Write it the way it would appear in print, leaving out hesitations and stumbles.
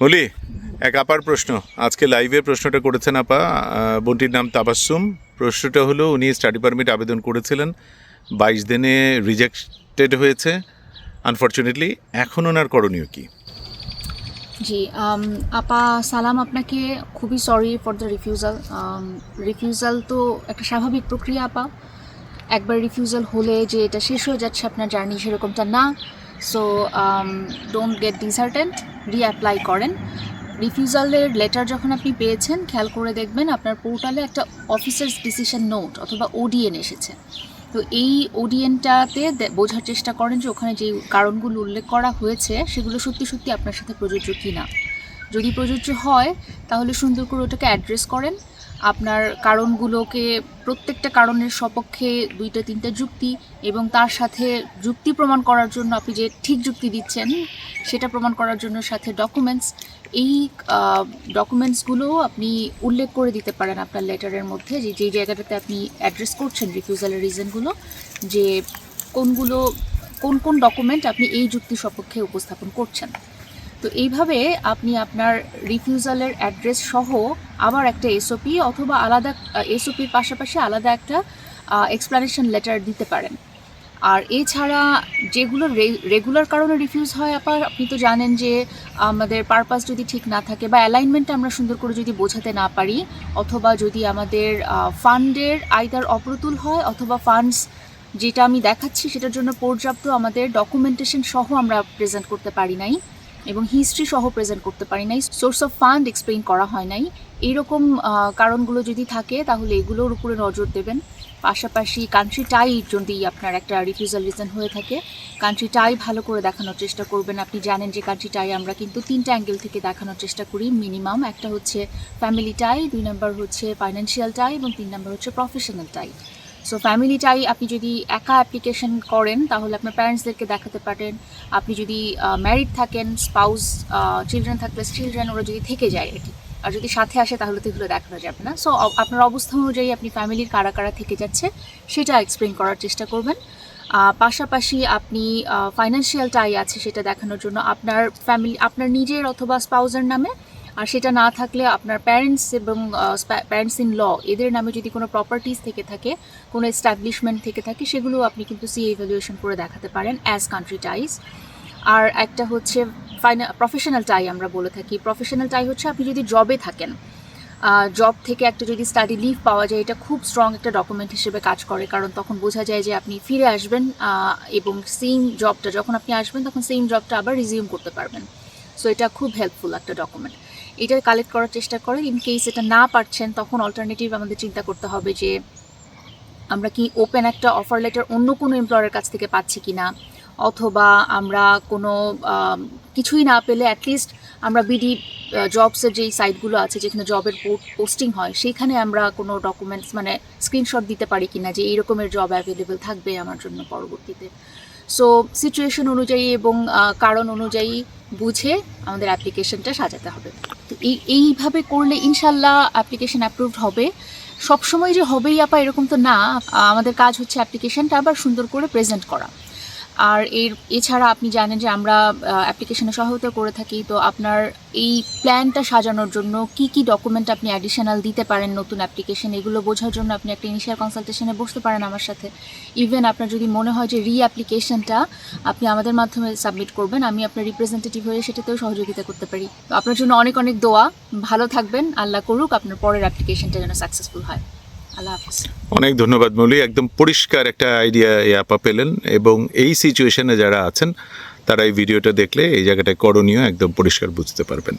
বলি এক আপার প্রশ্ন, আজকে লাইভে প্রশ্নটা করেছেন আপা, বোনটির নাম তাবাসসুম। প্রশ্নটা হলো উনি স্টাডি পারমিট আবেদন করেছিলেন, 22 দিনে রিজেক্টেড হয়েছে আনফর্চুনেটলি। এখন ওনার করণীয় কি? জি আপা সালাম, আপনাকে খুবই sorry for the refusal. Refusal তো একটা স্বাভাবিক প্রক্রিয়া আপা। একবার রিফিউজাল হলে যে এটা শেষ হয়ে যাচ্ছে আপনার জার্নি, সেরকমটা না। So don't get disheartened, reapply করেন। রিফিউজালের লেটার যখন আপনি পেয়েছেন, খেয়াল করে দেখবেন আপনার পোর্টালে একটা অফিসার্স ডিসিশন নোট অথবা ওডিএন এসেছে। তো এই ওডিএনটাতে বোঝার চেষ্টা করেন যে ওখানে যে কারণগুলো উল্লেখ করা হয়েছে সেগুলো সত্যি সত্যি আপনার সাথে প্রযোজ্য কি না। যদি প্রযোজ্য হয় তাহলে সুন্দর করে ওটাকে অ্যাড্রেস করেন। আপনার কারণগুলোকে প্রত্যেকটা কারণের সপক্ষে 2-3টা যুক্তি এবং তার সাথে যুক্তি প্রমাণ করার জন্য আপনি যে ঠিক যুক্তি দিচ্ছেন সেটা প্রমাণ করার জন্য সাথে ডকুমেন্টস, এই ডকুমেন্টসগুলো আপনি উল্লেখ করে দিতে পারেন আপনার লেটারের মধ্যে, যে যেই জায়গাটাতে আপনি অ্যাড্রেস করছেন রিফিউজালের রিজনগুলো, যে কোনগুলো কোন কোন ডকুমেন্ট আপনি এই যুক্তি সপক্ষে উপস্থাপন করছেন। তো এইভাবে আপনি আপনার রিফিউজালের অ্যাড্রেস সহ আবার একটা এসওপি অথবা আলাদা এসওপির পাশাপাশি আলাদা একটা এক্সপ্লানেশন লেটার দিতে পারেন। আর এছাড়া যেগুলো রেগুলার কারণে রিফিউজ হয় আপনি তো জানেন যে আমাদের পারপাস যদি ঠিক না থাকে বা অ্যালাইনমেন্টটা আমরা সুন্দর করে যদি বোঝাতে না পারি, অথবা যদি আমাদের ফান্ডের আইদার অপ্রতুল হয় অথবা ফান্ডস যেটা আমি দেখাচ্ছি সেটার জন্য পর্যাপ্ত আমাদের ডকুমেন্টেশন সহ আমরা প্রেজেন্ট করতে পারি নাই এবং হিস্ট্রি সহ প্রেজেন্ট করতে পারি নাই, সোর্স অফ ফান্ড এক্সপ্লেইন করা হয় নাই, এইরকম কারণগুলো যদি থাকে তাহলে এগুলোর উপরে নজর দেবেন। পাশাপাশি কান্ট্রি টাই যদি আপনার একটা রিফিউজাল রিজন হয়ে থাকে, কান্ট্রি টাই ভালো করে দেখানোর চেষ্টা করবেন। আপনি জানেন যে কান্ট্রি টাই আমরা কিন্তু 3টা অ্যাঙ্গেল থেকে দেখানোর চেষ্টা করি মিনিমাম। একটা হচ্ছে ফ্যামিলি টাই, 2 নাম্বার হচ্ছে ফাইন্যান্সিয়াল টাই এবং 3 নাম্বার হচ্ছে প্রফেশনাল টাই। সো ফ্যামিলি টাই আপনি যদি একা অ্যাপ্লিকেশন করেন তাহলে আপনার প্যারেন্টসদেরকে দেখাতে পারেন। আপনি যদি ম্যারিড থাকেন, স্পাউস, চিলড্রেন থাকলে চিলড্রেন ওরা যদি থেকে যায় আর কি, আর যদি সাথে আসে তাহলে তো এগুলো দেখানো যাবে না। সো আপনার অবস্থা অনুযায়ী আপনি ফ্যামিলির কারা কারা থেকে যাচ্ছে সেটা এক্সপ্লেন করার চেষ্টা করবেন। পাশাপাশি আপনি ফাইন্যান্সিয়াল টাই আছে সেটা দেখানোর জন্য আপনার ফ্যামিলি, আপনার নিজের অথবা স্পাউসের নামে, আর সেটা না থাকলে আপনার প্যারেন্টস এবং প্যারেন্টস ইন ল এদের নামে যদি কোনো প্রপার্টিজ থেকে থাকে, কোনো এস্টাবলিশমেন্ট থেকে থাকে, সেগুলো আপনি কিন্তু সিএ ইভ্যালুয়েশন করে দেখাতে পারেন অ্যাজ কান্ট্রি টাইজ। আর একটা হচ্ছে প্রফেশনাল টাই আমরা বলে থাকি। প্রফেশনাল টাই হচ্ছে আপনি যদি জবে থাকেন, জব থেকে একটা যদি স্টাডি লিভ পাওয়া যায়, এটা খুব স্ট্রং একটা ডকুমেন্ট হিসেবে কাজ করে, কারণ তখন বোঝা যায় যে আপনি ফিরে আসবেন এবং সেম জবটা যখন আপনি আসবেন তখন সেম জবটা আবার রিজিউম করতে পারবেন। সো এটা খুব হেল্পফুল একটা ডকুমেন্ট। এটা কালেক্ট করার চেষ্টা করেন। ইন কেস এটা না পারছেন তখন অল্টারনেটিভ আমাদের চিন্তা করতে হবে যে আমরা কি ওপেন একটা অফার লেটার অন্য কোনো এমপ্লয়ারের কাছ থেকে পাচ্ছি কি না, অথবা আমরা কোনো কিছুই না পেলে অ্যাটলিস্ট আমরা বিডি জবসের যেই সাইটগুলো আছে যেখানে জবের পোস্টিং হয় সেইখানে আমরা কোনো ডকুমেন্টস মানে স্ক্রিনশট দিতে পারি কি না যে এই রকমের জব অ্যাভেলেবেল থাকবে আমার জন্য পরবর্তীতে। সো সিচুয়েশন অনুযায়ী এবং কারণ অনুযায়ী বুঝে আমাদের অ্যাপ্লিকেশনটা সাজাতে হবে। তো এইভাবে করলে ইনশাল্লাহ অ্যাপ্লিকেশন অ্যাপ্রুভড হবে। সবসময় যে হবেই আপা এরকম তো না, আমাদের কাজ হচ্ছে অ্যাপ্লিকেশনটা আবার সুন্দর করে প্রেজেন্ট করা। আর এছাড়া আপনি জানেন যে আমরা অ্যাপ্লিকেশনে সহায়তা করে থাকি। তো আপনার এই প্ল্যানটা সাজানোর জন্য কি কি ডকুমেন্ট আপনি অ্যাডিশনাল দিতে পারেন নতুন অ্যাপ্লিকেশন, এগুলো বোঝার জন্য আপনি একটা ইনিশিয়াল কনসালটেশনে বসতে পারেন আমার সাথে। ইভেন আপনার যদি মনে হয় যে অ্যাপ্লিকেশনটা আপনি আমাদের মাধ্যমে সাবমিট করবেন, আমি আপনার রিপ্রেজেন্টেটিভ হয়ে সেটাতেও সহযোগিতা করতে পারি। তো আপনার জন্য অনেক অনেক দোয়া, ভালো থাকবেন, আল্লাহ করুক আপনার পরের অ্যাপ্লিকেশনটা যেন সাকসেসফুল হয়। আল্লাহ হাফিজ। অনেক ধন্যবাদ মৌলি, একদম পরিষ্কার একটা আইডিয়া আপা পেলেন, এবং এই সিচুয়েশনে যারা আছেন তারা এই ভিডিওটা দেখলে এই জায়গাটায় করণীয় একদম পরিষ্কার বুঝতে পারবেন।